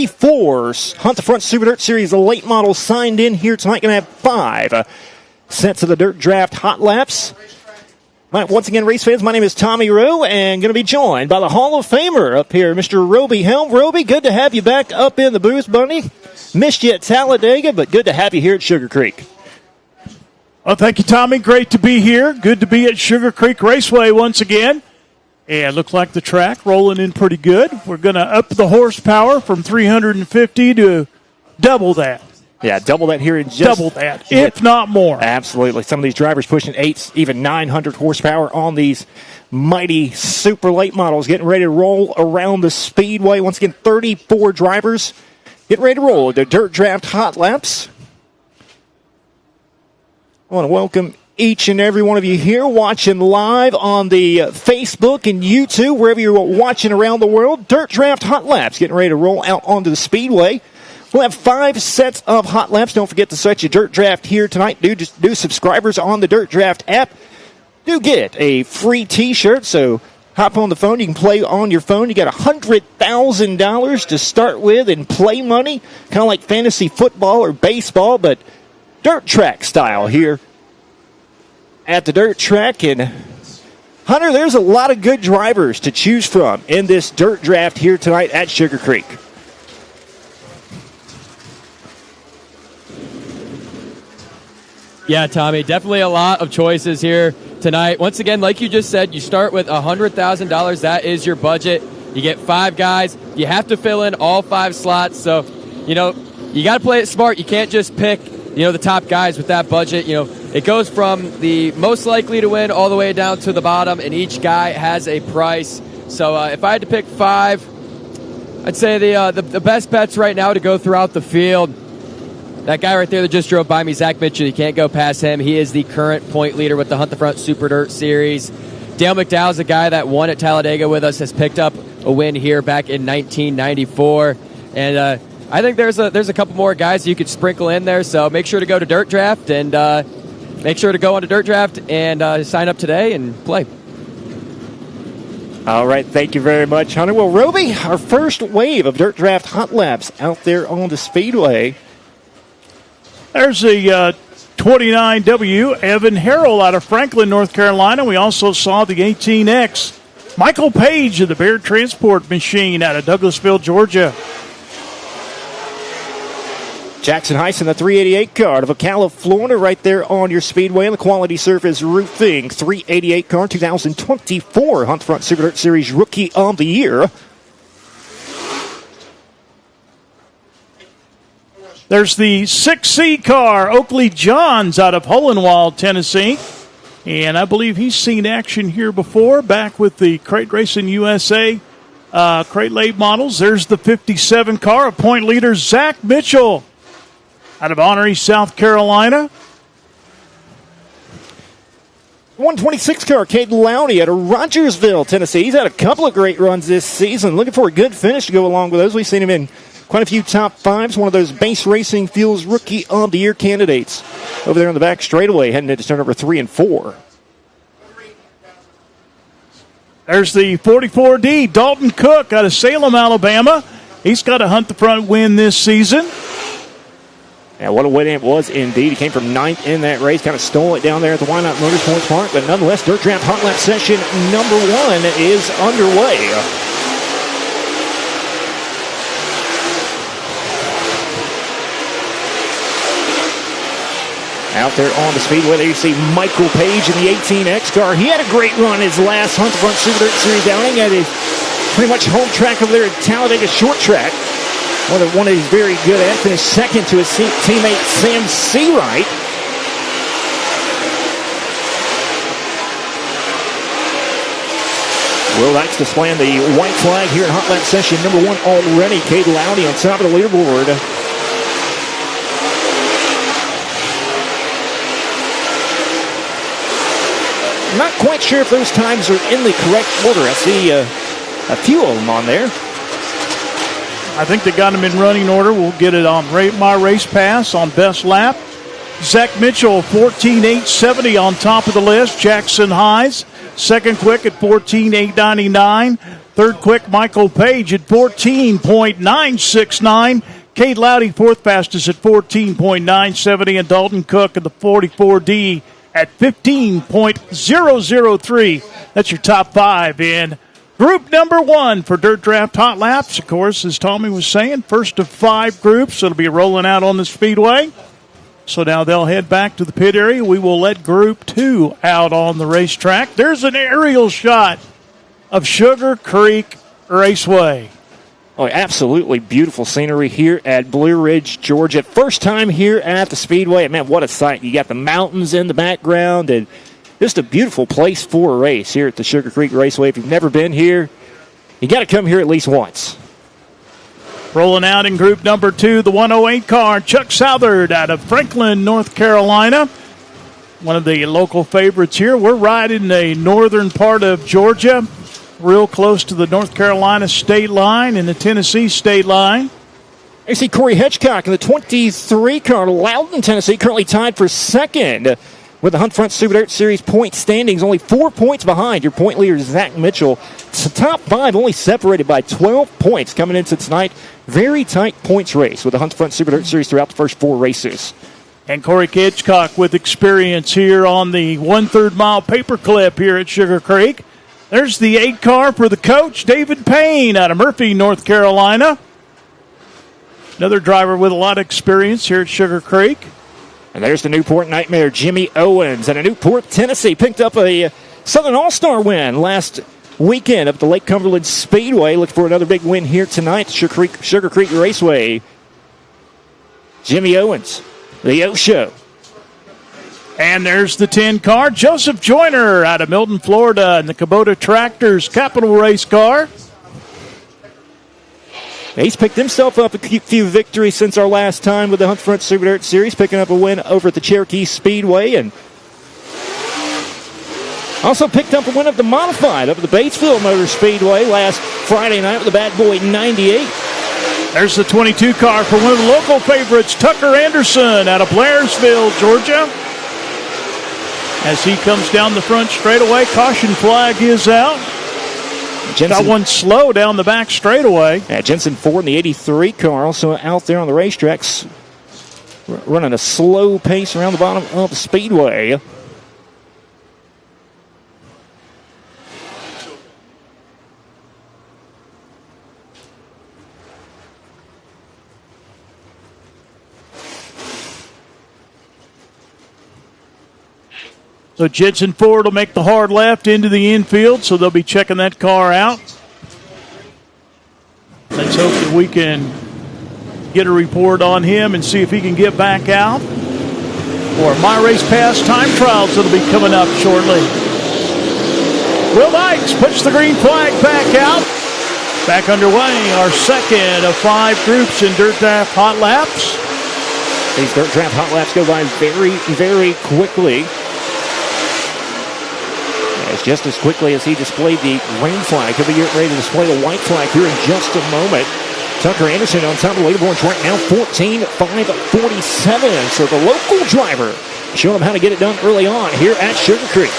34 Hunt the Front Super Dirt Series late models signed in here tonight. Going to have 5 sets of the Dirt Draft Hot Laps. Once again, race fans, my name is Tommy Rowe, and going to be joined by the Hall of Famer up here, Mr. Roby Helm. Roby, good to have you back up in the booth, buddy. Missed you at Talladega, but good to have you here at Sugar Creek. Well, thank you, Tommy. Great to be here. Good to be at Sugar Creek Raceway once again. And look like the track rolling in pretty good. We're going to up the horsepower from 350 to double that. Yeah, double that here in just... Double that, if not more. Absolutely. Some of these drivers pushing 8, even 900 horsepower on these mighty super late models, getting ready to roll around the speedway. Once again, 34 drivers getting ready to roll the Dirt Draft Hot Laps. I want to welcome each and every one of you here watching live on the Facebook and YouTube, wherever you're watching around the world. Dirt Draft Hot Laps getting ready to roll out onto the speedway. We'll have 5 sets of hot laps. Don't forget to set your Dirt Draft here tonight. Do subscribers on the Dirt Draft app. Do get a free T-shirt, so hop on the phone. You can play on your phone. You got $100,000 to start with in play money, kind of like fantasy football or baseball, but dirt track style here at the dirt track. And Hunter, there's a lot of good drivers to choose from in this Dirt Draft here tonight at Sugar Creek. Yeah, Tommy, definitely a lot of choices here tonight. Once again, like you just said, you start with $100,000. That is your budget. You get 5 guys. You have to fill in all 5 slots. So, you got to play it smart. You can't just pick, the top guys with that budget. It goes from the most likely to win all the way down to the bottom, and each guy has a price. So if I had to pick 5, I'd say the best bets right now to go throughout the field. That guy right there that just drove by me, Zach Mitchell, you can't go past him. He is the current point leader with the Hunt the Front Super Dirt Series. Dale McDowell's a guy that won at Talladega with us, has picked up a win here back in 1994. And I think there's a couple more guys you could sprinkle in there, so make sure to go to Dirt Draft and make sure to go on to Dirt Draft and sign up today and play. All right, thank you very much, Hunter. Well, Roby, our first wave of Dirt Draft Hot Laps out there on the speedway. There's a 29W Evan Harrell out of Franklin, North Carolina. We also saw the 18X Michael Page of the Bear Transport Machine out of Douglasville, Georgia. Jackson Heiss in the 388 car out of Ocala, Florida, right there on your speedway. And the Quality Surface Roofing 388 car, 2024 Hunt Front Super Dirt Series Rookie of the Year. There's the 6C car, Oakley Johns out of Hohenwald, Tennessee. And I believe he's seen action here before, back with the Crate Racing USA Crate Late models. There's the 57 car, a point leader, Zach Mitchell out of Honorary, South Carolina. 126 car, Caden Lowney out of Rogersville, Tennessee. He's had a couple of great runs this season. Looking for a good finish to go along with those. We've seen him in quite a few top 5s, one of those Base Racing Fuels Rookie of the Year candidates. Over there on the back straightaway, heading into turn number 3 and 4. There's the 44D, Dalton Cook out of Salem, Alabama. He's got a Hunt the Front win this season. And what a win it was indeed. He came from 9th in that race, kind of stole it down there at the Wynot Motorsports Park. But nonetheless, Dirt Draft Hot Lap session number 1 is underway. Out there on the speedway, there you see Michael Page in the 18X car. He had a great run his last Hunt the Front Super Dirt Series outing at his pretty much home track over there at Talladega Short Track. One of he's very good at. Finished second to his teammate Sam Seawright. Will Dykes displaying the white flag here in Hot Lap session number 1 already. Cade Lowney on top of the leaderboard. Not quite sure if those times are in the correct order. I see a few of them on there. I think they got them in running order. We'll get it on My Race Pass on best lap. Zach Mitchell, 14.870 on top of the list. Jackson Heiss, second quick at 14.899. Third quick, Michael Page at 14.969. Cade Loudy, fourth fastest at 14.970. And Dalton Cook at the 44D at 15.003. That's your top five in group number one for Dirt Draft Hot Laps. Of course, as Tommy was saying, first of five groups. It'll be rolling out on the speedway. So now they'll head back to the pit area. We will let Group 2 out on the racetrack. There's an aerial shot of Sugar Creek Raceway. Oh, absolutely beautiful scenery here at Blue Ridge, Georgia. First time here at the Speedway. Man, what a sight. You got the mountains in the background and just a beautiful place for a race here at the Sugar Creek Raceway. If you've never been here, you got to come here at least once. Rolling out in group number 2, the 108 car, Chuck Southard out of Franklin, North Carolina. One of the local favorites here. We're right in the northern part of Georgia, real close to the North Carolina state line and the Tennessee state line. I see Corey Hitchcock in the 23 car, Loudon, Tennessee, currently tied for second with the Hunt Front Super Dirt Series point standings, only 4 points behind your point leader, Zach Mitchell. The top five only separated by 12 points coming into tonight. Very tight points race with the Hunt Front Super Dirt Series throughout the first four races. And Corey Hitchcock with experience here on the 1/3 mile paperclip here at Sugar Creek. There's the 8 car for the coach, David Payne out of Murphy, North Carolina. Another driver with a lot of experience here at Sugar Creek. And there's the Newport Nightmare, Jimmy Owens, out of Newport, Tennessee. Picked up a Southern All-Star win last weekend up at the Lake Cumberland Speedway. Look for another big win here tonight, Sugar Creek Raceway. Jimmy Owens, the O Show. And there's the 10 car, Joseph Joyner out of Milton, Florida, in the Kubota Tractors Capital Race car. He's picked himself up a few victories since our last time with the Hunt Front Super Dirt Series, picking up a win over at the Cherokee Speedway, and also picked up a win of the Modified up at the Batesville Motor Speedway last Friday night with the Bad Boy 98. There's the 22 car for one of the local favorites, Tucker Anderson out of Blairsville, Georgia. As he comes down the front straightaway, caution flag is out. Jensen, got one slow down the back straightaway. Yeah, Jensen Ford in the 83 car also out there on the racetracks, running a slow pace around the bottom of the speedway. So Jensen Ford will make the hard left into the infield, so they'll be checking that car out. Let's hope that we can get a report on him and see if he can get back out. For My Race Pass time trials that'll be coming up shortly. Will Dykes puts the green flag back out. Back underway, our second of 5 groups in Dirt Draft Hot Laps. These Dirt Draft Hot Laps go by very, very quickly. Just as quickly as he displayed the green flag, he'll be getting ready to display the white flag here in just a moment. Tucker Anderson on top of the leaderboards right now, 14.547. So the local driver showing him how to get it done early on here at Sugar Creek.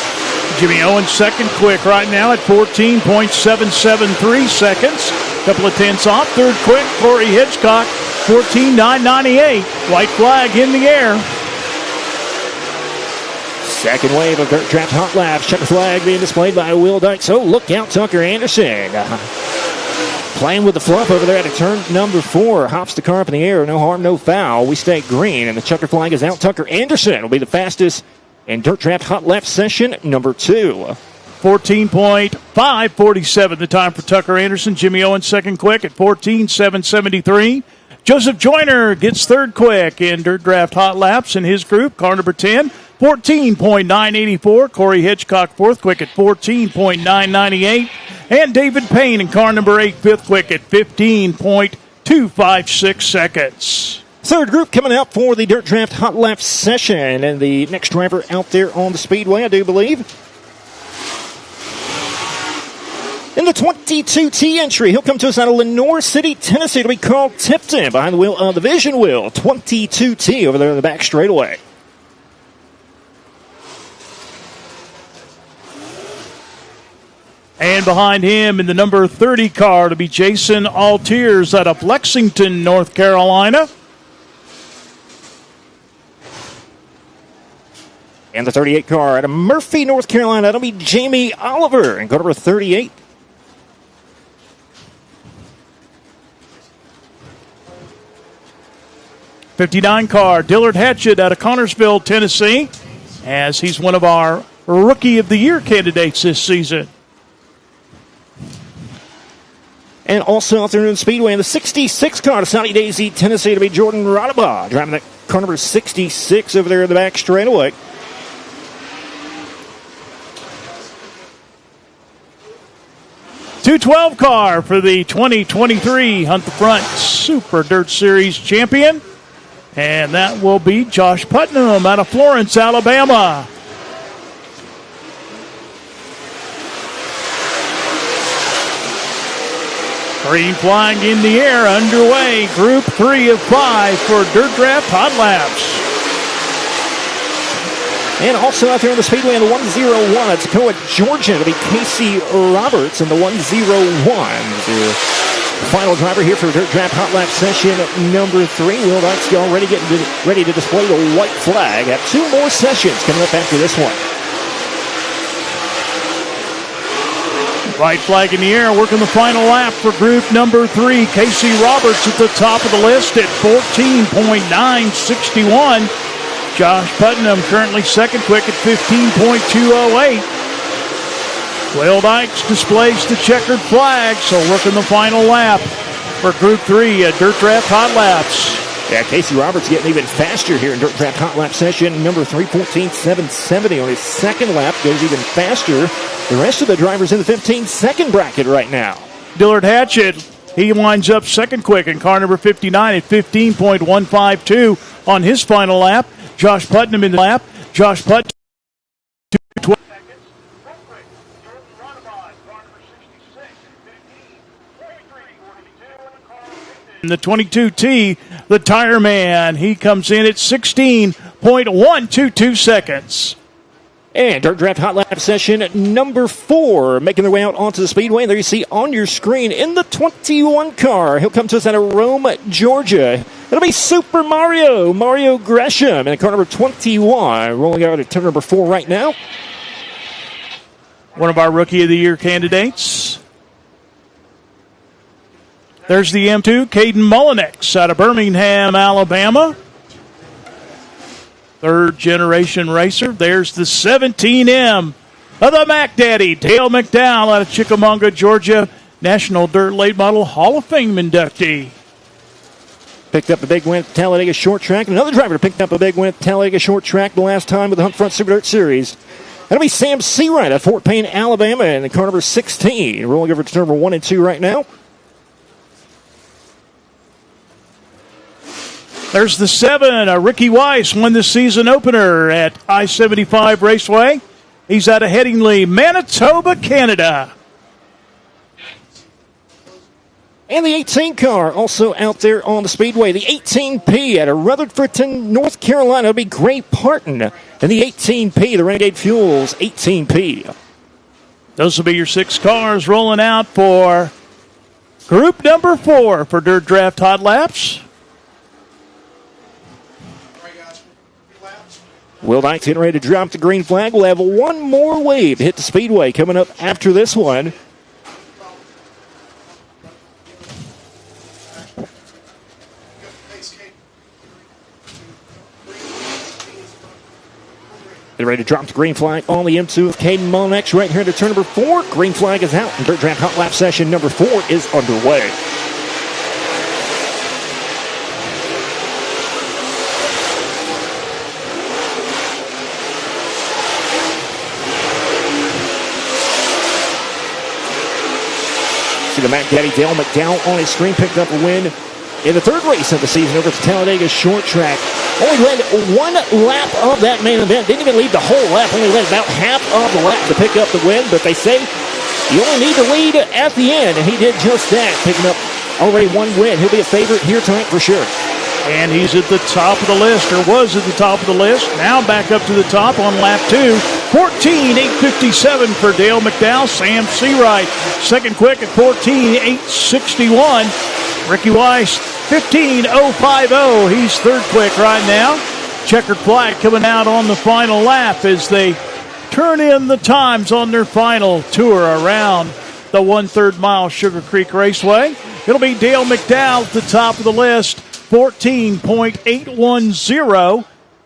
Jimmy Owens second quick right now at 14.773 seconds. Couple of tenths off. Third quick, Corey Hitchcock, 14.998. White flag in the air. Second wave of Dirt Draft Hot Laps. Checker flag being displayed by Will Dykes. So look out, Tucker Anderson. Playing with the fluff over there at turn number 4. Hops the car up in the air. No harm, no foul. We stay green, and the checker flag is out. Tucker Anderson will be the fastest in Dirt Draft Hot Lap session number 2. 14.547 the time for Tucker Anderson. Jimmy Owens second quick at 14.773. Joseph Joyner gets third quick in Dirt Draft Hot Laps in his group, car number 10. 14.984. Corey Hitchcock fourth quick at 14.998. And David Payne in car number 8 fifth quick at 15.256 seconds. Third group coming out for the Dirt Draft Hot Lap session. And the next driver out there on the speedway, I do believe. In the 22T entry, he'll come to us out of Lenoir City, Tennessee. It'll be Carl Tipton behind the wheel of the Vision Wheel. 22T over there in the back straightaway. And behind him in the number 30 car to be Jason Altiers out of Lexington, North Carolina. And the 38 car out of Murphy, North Carolina, that'll be Jamie Oliver and car number 38. '59 car, Dillard Hatchett out of Connorsville, Tennessee, as he's one of our Rookie of the Year candidates this season. And also out there in the Speedway in the 66 car to Sunny Daisy, Tennessee, to be Jordan Rodabaugh, driving that car number 66 over there in the back straightaway. .212 car for the 2023 Hunt the Front Super Dirt Series champion. And that will be Josh Putnam out of Florence, Alabama. Green flag in the air, underway. Group 3 of 5 for Dirt Draft Hot Laps. And also out there in the Speedway in the 101, Tacoma, Georgia, to be Casey Roberts in the 101. The final driver here for Dirt Draft Hot Lap session number 3. Will Dyke's already getting ready to display the white flag. Have 2 more sessions coming up after this one. White flag in the air, working the final lap for group number 3. Casey Roberts at the top of the list at 14.961. Josh Putnam currently second quick at 15.208. Will Dykes displays the checkered flag, so working the final lap for Group 3 at Dirt Draft Hot Laps. Yeah, Casey Roberts getting even faster here in Dirt Draft Hot Lap session number 3, 14.770 on his second lap. Goes even faster. The rest of the drivers in the 15-second bracket right now. Dillard Hatchett, he winds up second quick in car number 59 at 15.152 on his final lap. Josh Putnam in the lap. Josh Putnam. In the 22T, the Tire Man, he comes in at 16.122 seconds. And Dirt Draft Hot Lap session number 4, making their way out onto the Speedway. And there you see on your screen in the 21 car. He'll come to us out of Rome, Georgia. It'll be Super Mario Gresham in car number 21. Rolling out at turn number 4 right now. One of our Rookie of the Year candidates. There's the M2, Caden Mullinex out of Birmingham, Alabama. Third generation racer. There's the 17M of the Mac Daddy, Dale McDowell out of Chickamauga, Georgia. National Dirt Late Model Hall of Fame inductee. Picked up a big win at Talladega Short Track. Another driver picked up a big win at Talladega Short Track the last time with the Hunt Front Super Dirt Series. That'll be Sam Seawright at Fort Payne, Alabama in the car number 16. Rolling over to turn number 1 and 2 right now. There's the 7. Ricky Weiss won the season opener at I-75 Raceway. He's out of Headingley, Manitoba, Canada. And the 18 car also out there on the Speedway. The 18P out of Rutherfordton, North Carolina. It'll be Gray Parton. And the 18P, the Renegade Fuels 18P. Those will be your 6 cars rolling out for group number 4 for Dirt Draft Hot Laps. Will Dykes getting ready to drop the green flag. We'll have one more wave to hit the Speedway coming up after this one. Getting ready to drop the green flag on the M2 of Caden Mullinex right here into turn number 4. Green flag is out and Dirt Draft Hot Lap session number 4 is underway. The Mac Daddy Dale McDowell on his screen picked up a win in the 3rd race of the season over at the Talladega Short Track. Only led 1 lap of that main event. Didn't even lead the whole lap. Only led about half of the lap to pick up the win. But they say you only need to lead at the end. And he did just that, picking up already 1 win. He'll be a favorite here tonight for sure. And he's at the top of the list, or was at the top of the list. Now back up to the top on lap 2. 14:857 for Dale McDowell. Sam Seawright, second quick at 14:861. Ricky Weiss, 15:050. He's third quick right now. Checkered flag coming out on the final lap as they turn in the times on their final tour around the 1/3 mile Sugar Creek Raceway. It'll be Dale McDowell at the top of the list, 14.810.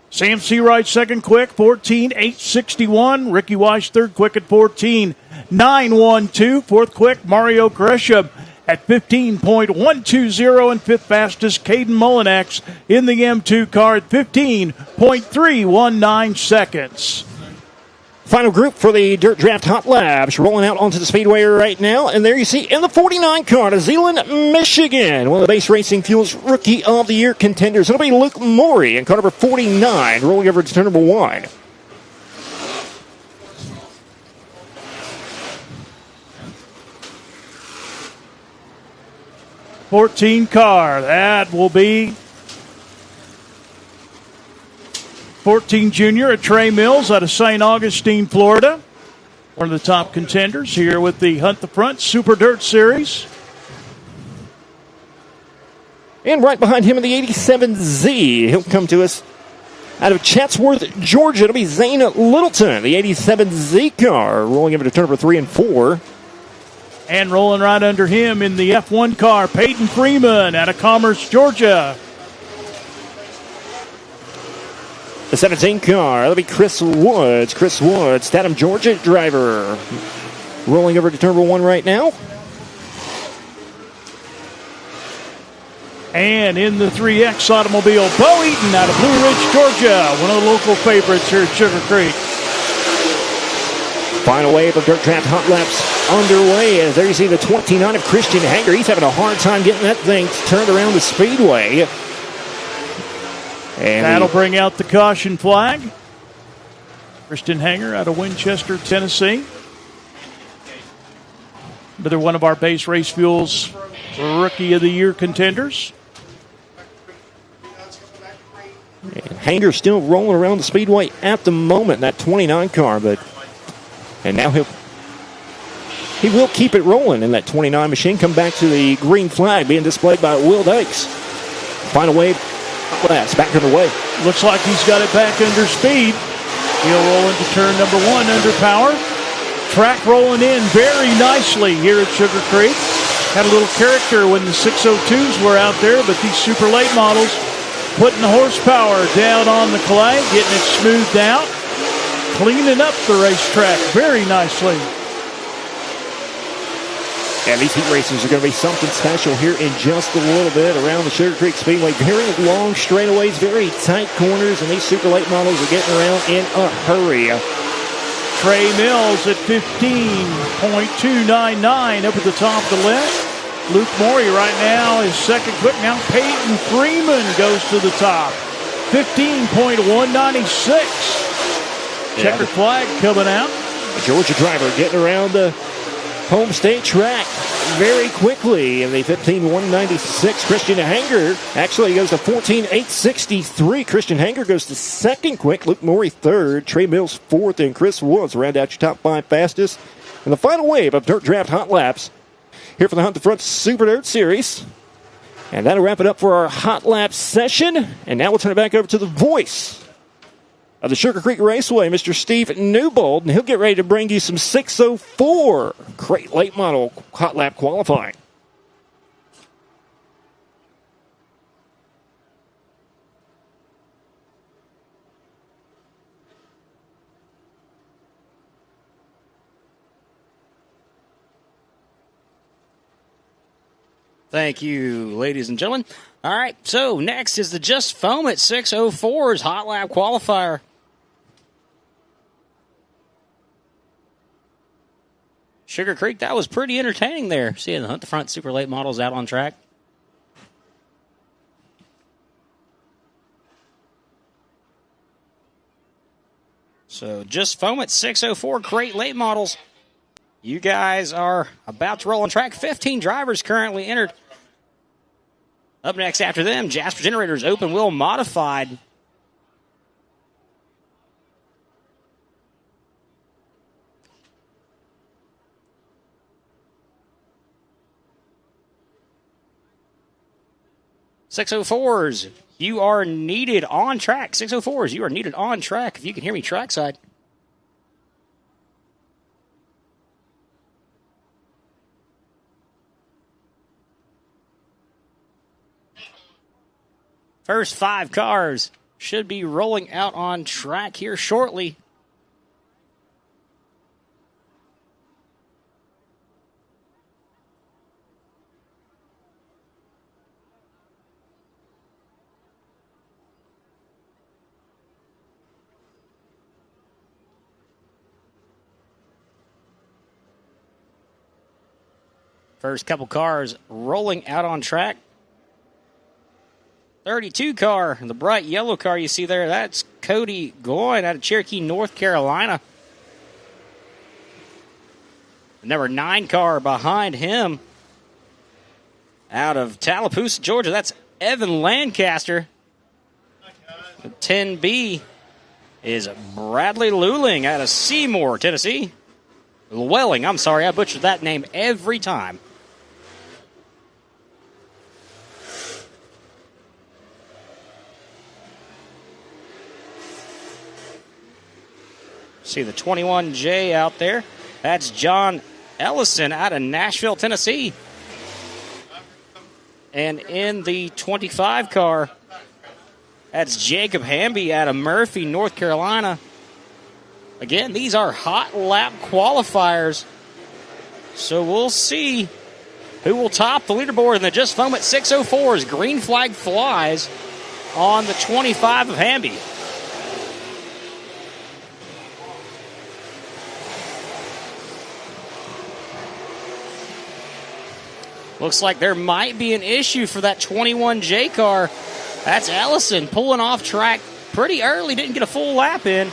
Sam Seawright second quick, 14.861. Ricky Weiss third quick at 14.912. Fourth quick, Mario Gresham at 15.120. And fifth fastest, Caden Mullinex in the M2 car at 15.319 seconds. Final group for the Dirt Draft Hot Labs rolling out onto the speedway right now. And there you see in the 49 car, New Zealand, Michigan, one of the Base Racing Fuel's Rookie of the Year contenders. It'll be Luke Morey in car number 49, rolling over to turn number 1. '14 car, that will be 14 junior at Trey Mills out of St. Augustine, Florida. One of the top contenders here with the Hunt the Front Super Dirt Series. And right behind him in the 87Z, he'll come to us out of Chatsworth, Georgia. It'll be Zane Littleton, the 87Z car, rolling over to turn number 3 and 4. And rolling right under him in the F1 car, Peyton Freeman out of Commerce, Georgia. The 17 car, that'll be Chris Woods. Chris Woods, Statham, Georgia driver. Rolling over to turn number 1 right now. And in the 3X automobile, Bo Eaton out of Blue Ridge, Georgia. One of the local favorites here at Sugar Creek. Final wave of Dirt Draft Hot Laps underway. And there you see the 29 of Christian Hanger. He's having a hard time getting that thing turned around the speedway. And that'll bring out the caution flag. Christian Hanger out of Winchester, Tennessee. Another one of our Base Race Fuels Rookie of the Year contenders. And Hanger still rolling around the speedway at the moment, that 29 car, and now he will keep it rolling in that 29 machine. Come back to the green flag being displayed by Will Dykes. Final wave. That's back underway. Looks like he's got it back under speed. He'll roll into turn number 1 under power. Track rolling in very nicely here at Sugar Creek. Had a little character when the 602s were out there, but these super late models putting the horsepower down on the clay, getting it smoothed out, cleaning up the racetrack very nicely. And these heat races are going to be something special here in just a little bit around the Sugar Creek Speedway. Very long straightaways, very tight corners, and these super late models are getting around in a hurry. Trey Mills at 15.299 up at the top of the list. Luke Morey right now is second quick. Now Peyton Freeman goes to the top. 15.196. Checkered flag coming out. The Georgia driver getting around the home state track very quickly in the 15.196. Christian Hanger actually goes to 14.863. Christian Hanger goes to second quick. Luke Morey third. Trey Mills fourth. And Chris Woods round out your top 5 fastest. And the final wave of Dirt Draft Hot Laps here for the Hunt the Front Super Dirt Series. And that'll wrap it up for our Hot Lap session. And now we'll turn it back over to the voice of the Sugar Creek Raceway, Mr. Steve Newbold, and he'll get ready to bring you some 604 Crate Late Model Hot Lap qualifying. Thank you, ladies and gentlemen. All right, so next is the Just Foam at 604's Hot Lap qualifier. Sugar Creek, that was pretty entertaining there, seeing the Hunt the Front super late models out on track. So Just Foam at 604 Crate late models. You guys are about to roll on track. 15 drivers currently entered. Up next after them, Jasper Generators open wheel modified. .604s, you are needed on track. 604s, you are needed on track. If you can hear me trackside. First 5 cars should be rolling out on track here shortly. First couple cars rolling out on track. 32 car, the bright yellow car you see there, that's Cody Goyne out of Cherokee, North Carolina. The number 9 car behind him out of Tallapoosa, Georgia, that's Evan Lancaster. The 10B is Bradley Luling out of Seymour, Tennessee. Welling, I'm sorry, I butchered that name every time. See the 21J out there. That's John Ellison out of Nashville, Tennessee. And in the 25 car, that's Jacob Hamby out of Murphy, North Carolina. Again, these are hot lap qualifiers. So we'll see who will top the leaderboard in the Just Foam at 604's green flag flies on the 25 of Hamby. Looks like there might be an issue for that 21J car. That's Ellison pulling off track pretty early, didn't get a full lap in.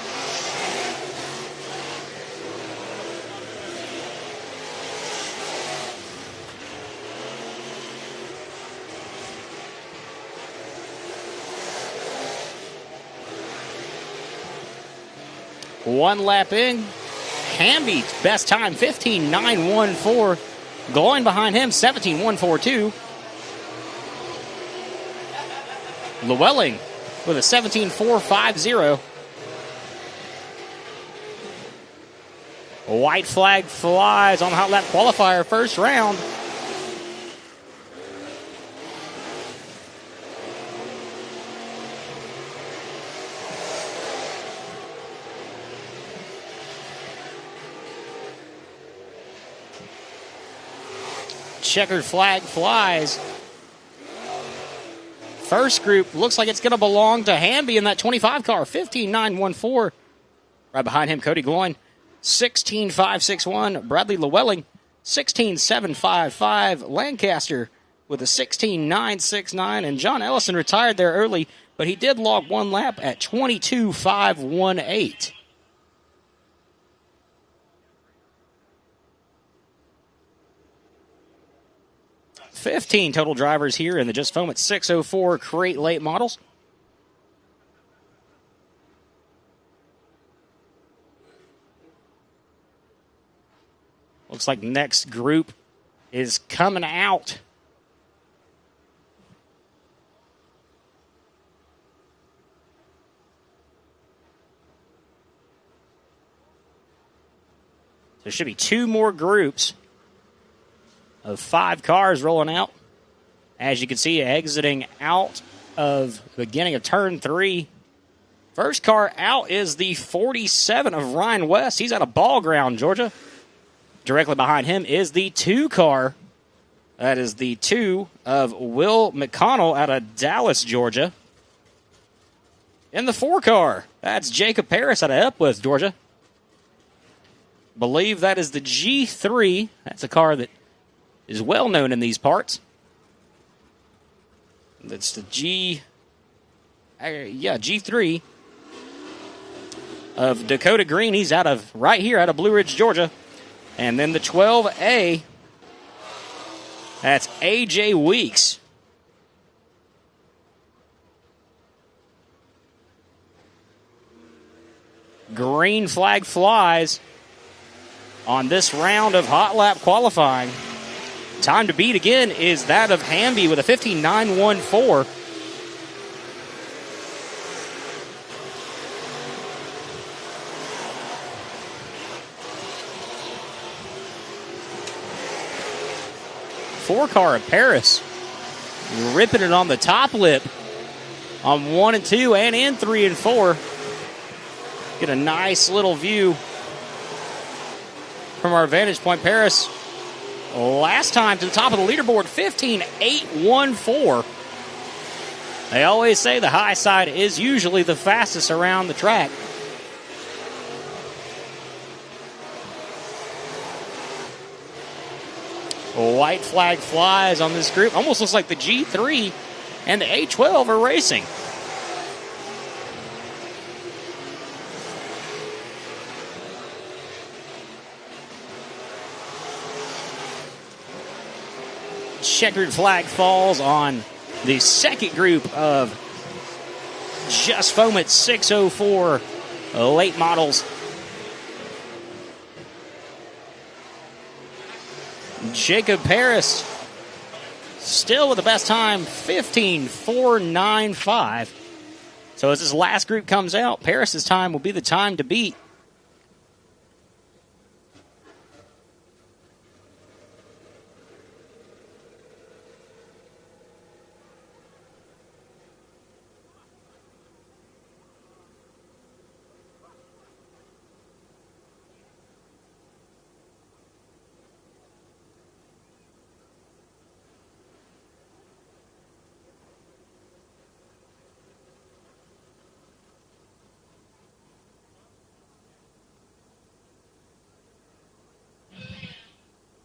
One lap in, Hamby, best time, 15.914. Going behind him, 17.142. Llewellyn with a 17.450. White flag flies on the hot lap qualifier first round. Checkered flag flies. First group looks like it's going to belong to Hamby in that 25 car, 15.914. Right behind him, Cody Gloin, 16.561. Bradley Llewellyn, 16.755. Lancaster with a 16.969. And John Ellison retired there early, but he did log one lap at 22.518. 15 total drivers here in the Just Foam at 604 Crate Late Models. Looks like next group is coming out. There should be 2 more groups of 5 cars rolling out. As you can see, exiting out of the beginning of turn 3. First car out is the 47 of Ryan West. He's out of Ball Ground, Georgia. Directly behind him is the 2 car. That is the 2 of Will McConnell out of Dallas, Georgia. In the 4 car, that's Jacob Paris out of Epworth, Georgia. Believe that is the G3. That's a car that is well known in these parts. That's the G3 of Dakota Green. He's out of right here, out of Blue Ridge, Georgia. And then the 12A, that's AJ Weeks green flag flies on this round of hot lap qualifying. Time to beat again is that of Hamby with a 15.914. Four-car of Paris ripping it on the top lip on 1 and 2 and in 3 and 4. Get a nice little view from our vantage point. Paris last time to the top of the leaderboard, 15.814. They always say the high side is usually the fastest around the track. White flag flies on this group. Almost looks like the G3 and the A12 are racing. Checkered flag falls on the second group of Just Foam at 604 late models. Jacob Paris still with the best time, 15.495. So as this last group comes out, Paris's time will be the time to beat.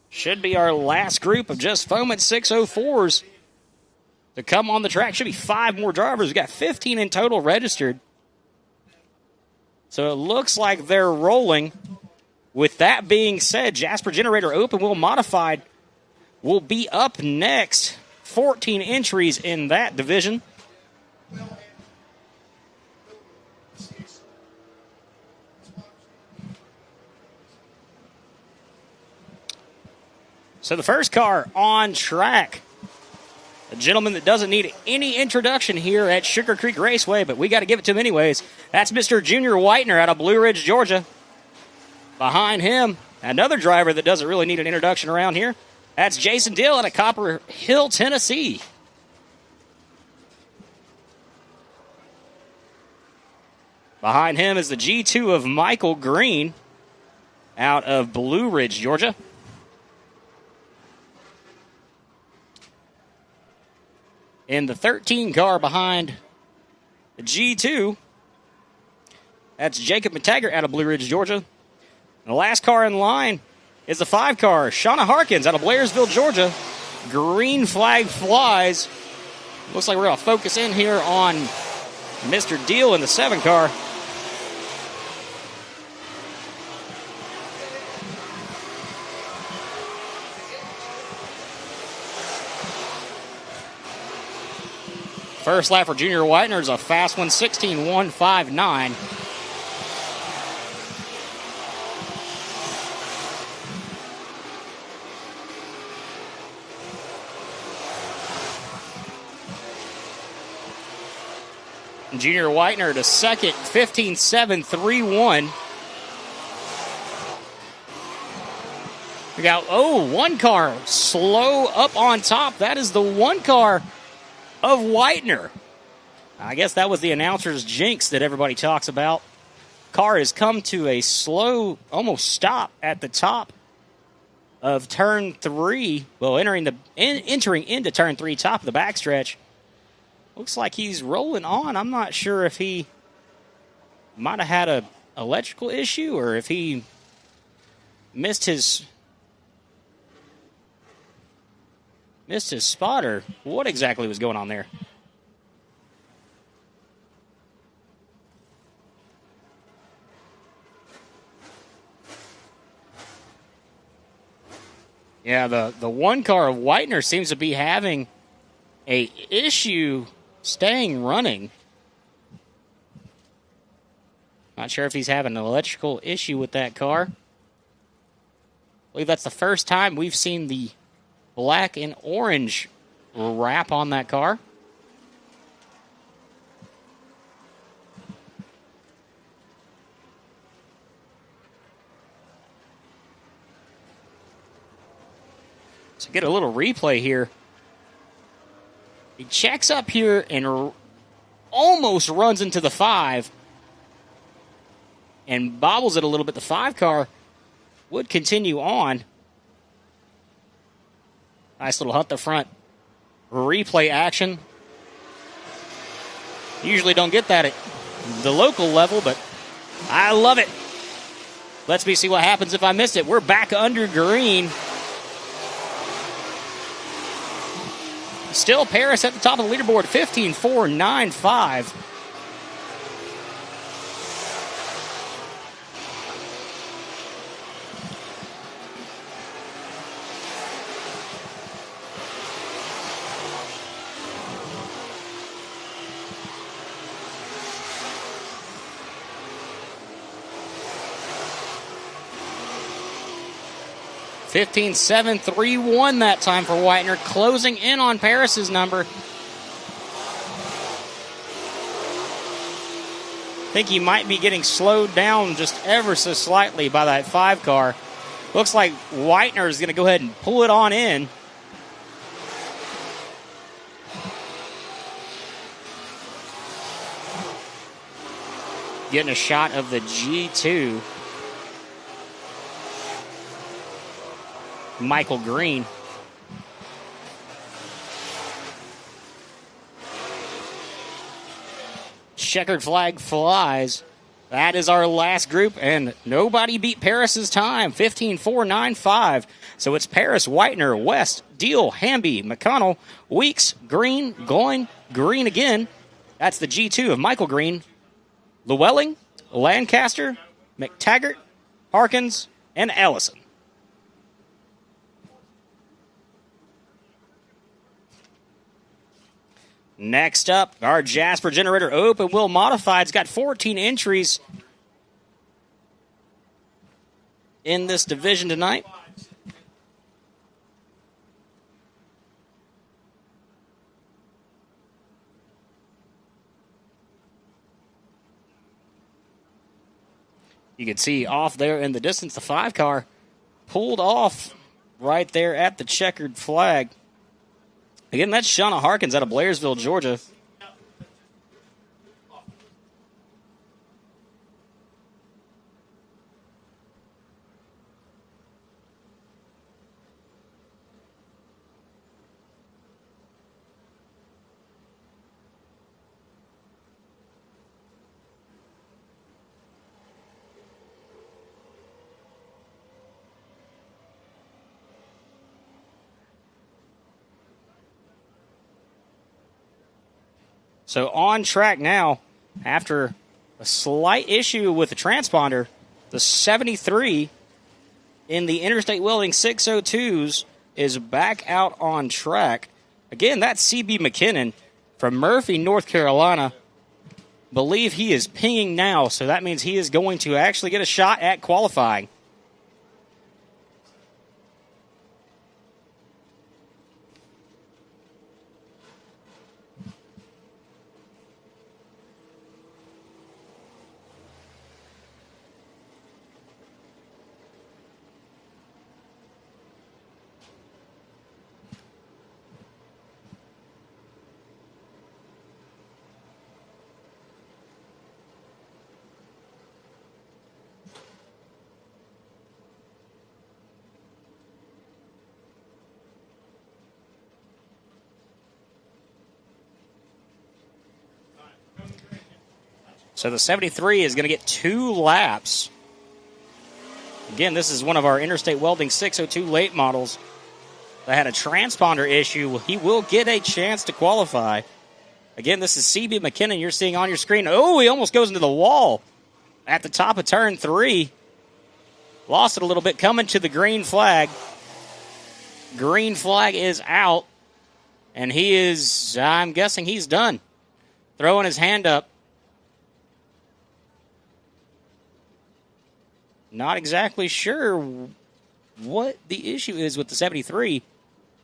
Should be our last group of Just Foam at 604s to come on the track. Should be 5 more drivers. We've got 15 in total registered. So it looks like they're rolling. With that being said, Jasper Generator Open Wheel Modified will be up next. 14 entries in that division. So the first car on track, a gentleman that doesn't need any introduction here at Sugar Creek Raceway, but we got to give it to him anyways. That's Mr. Junior Whitener out of Blue Ridge, Georgia. Behind him, another driver that doesn't really need an introduction around here. That's Jason Dill out of Copper Hill, Tennessee. Behind him is the G2 of Michael Green out of Blue Ridge, Georgia. In the 13 car behind the G2, that's Jacob McTaggart out of Blue Ridge, Georgia. And the last car in line is the 5 car, Shauna Harkins out of Blairsville, Georgia. Green flag flies. Looks like we're going to focus in here on Mr. Deal in the 7 car. First lap for Junior Whitener is a fast one, 16.159. Junior Whitener to second, 15.731. We got, one car slow up on top. That is the 1 car of Whitener. I guess that was the announcer's jinx that everybody talks about. Car has come to a slow, almost stop at the top of turn 3. Well, entering into turn 3, top of the backstretch. Looks like he's rolling on. I'm not sure if he might have had an electrical issue or if he missed his spot or what exactly was going on there. Yeah, the 1 car of Whitener seems to be having a issue staying running. Not sure if he's having an electrical issue with that car. I believe that's the first time we've seen the black and orange wrap on that car. So get a little replay here. He checks up here and almost runs into the 5 and bobbles it a little bit. The 5 car would continue on. Nice little hunt the front replay action. Usually don't get that at the local level, but I love it. Let's see what happens if I miss it. We're back under green. Still Paris at the top of the leaderboard, 15.495. (15.7, 3-1) that time for Whitener, closing in on Paris's number. I think he might be getting slowed down just ever so slightly by that 5 car. Looks like Whitener is going to go ahead and pull it on in. Getting a shot of the G2. Michael Green. Checkered flag flies. That is our last group, and nobody beat Paris's time, 15.495. So it's Paris, Whitener, West, Deal, Hamby, McConnell, Weeks, Green, Goin, Green again. That's the G2 of Michael Green. Llewellyn, Lancaster, McTaggart, Harkins, and Ellison. Next up, our Jasper Generator Open Wheel Modified. It's got 14 entries in this division tonight. You can see off there in the distance, the 5 car pulled off right there at the checkered flag. Again, that's Shauna Harkins out of Blairsville, Georgia. So on track now, after a slight issue with the transponder, the 73 in the Interstate Welding 602s is back out on track. Again, that's CB McKinnon from Murphy, North Carolina. Believe he is pinging now, so that means he is going to actually get a shot at qualifying. So the 73 is going to get 2 laps. Again, this is one of our Interstate Welding 602 late models that had a transponder issue. He will get a chance to qualify. Again, this is CB McKinnon you're seeing on your screen. Oh, he almost goes into the wall at the top of turn 3. Lost it a little bit, coming to the green flag. Green flag is out, and he is, I'm guessing he's done. Throwing his hand up. Not exactly sure what the issue is with the 73,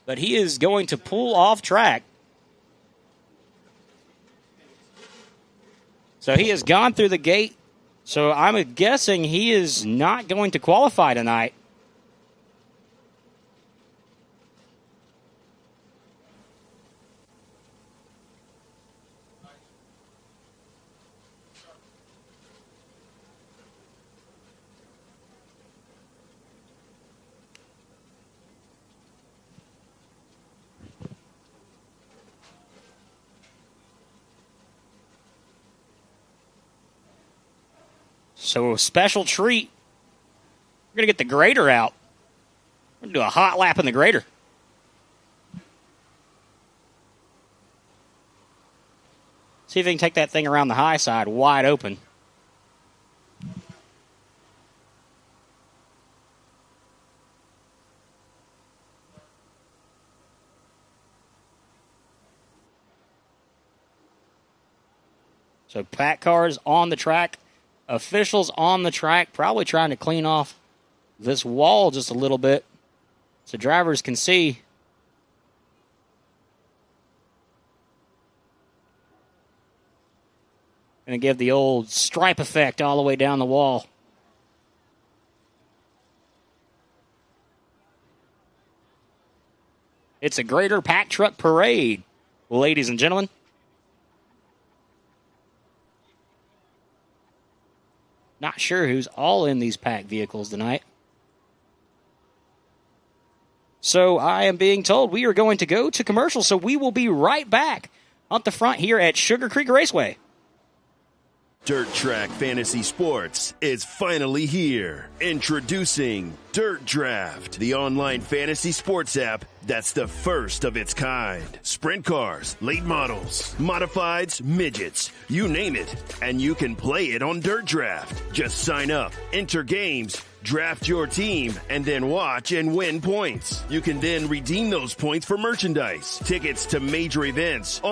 but he is going to pull off track. So he has gone through the gate. So I'm guessing he is not going to qualify tonight. So a special treat. We're going to get the grader out. We're going to do a hot lap in the grader. See if they can take that thing around the high side wide open. So pack cars on the track. Officials on the track, probably trying to clean off this wall just a little bit so drivers can see. And give the old stripe effect all the way down the wall. It's a Greater Pack Truck Parade, ladies and gentlemen. Not sure who's all in these pack vehicles tonight. So I am being told we are going to go to commercial, so we will be right back up the front here at Sugar Creek Raceway. Dirt Track Fantasy Sports is finally here. Introducing Dirt Draft, the online fantasy sports app that's the first of its kind. Sprint cars, late models, modifieds, midgets, you name it, and you can play it on Dirt Draft. Just sign up, enter games, draft your team, and then watch and win points. You can then redeem those points for merchandise, tickets to major events, on